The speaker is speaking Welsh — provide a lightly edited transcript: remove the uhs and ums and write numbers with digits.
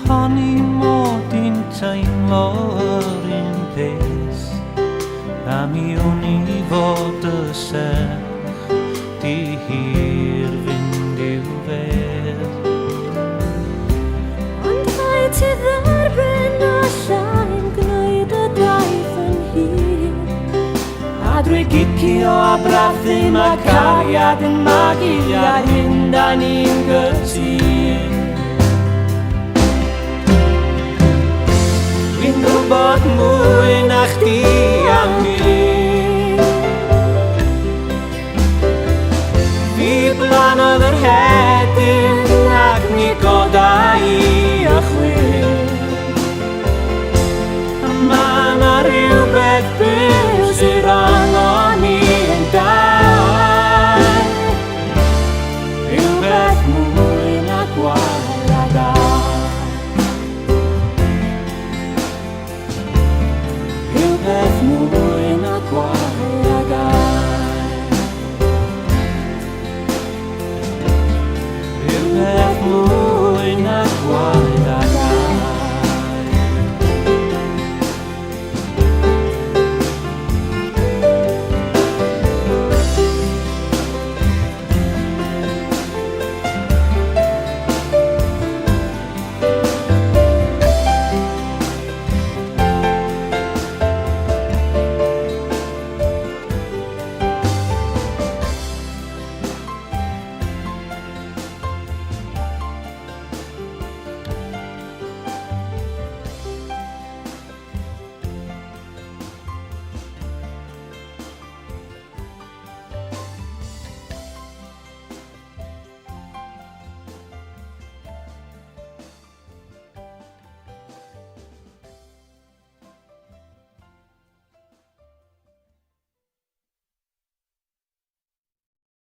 Honni mod i'n teimlo yr un peth a mi wn i fod y serch di hir fynd i'w fedd. Ond rhaid ti dderbyn allan gwneud y daith yn hir A drwy gicio a brathu mae cariad yn magu ar hyn da ni'n gytûr. Dwi'n gwybod mwy na chdi am fi. Fi blanodd yr her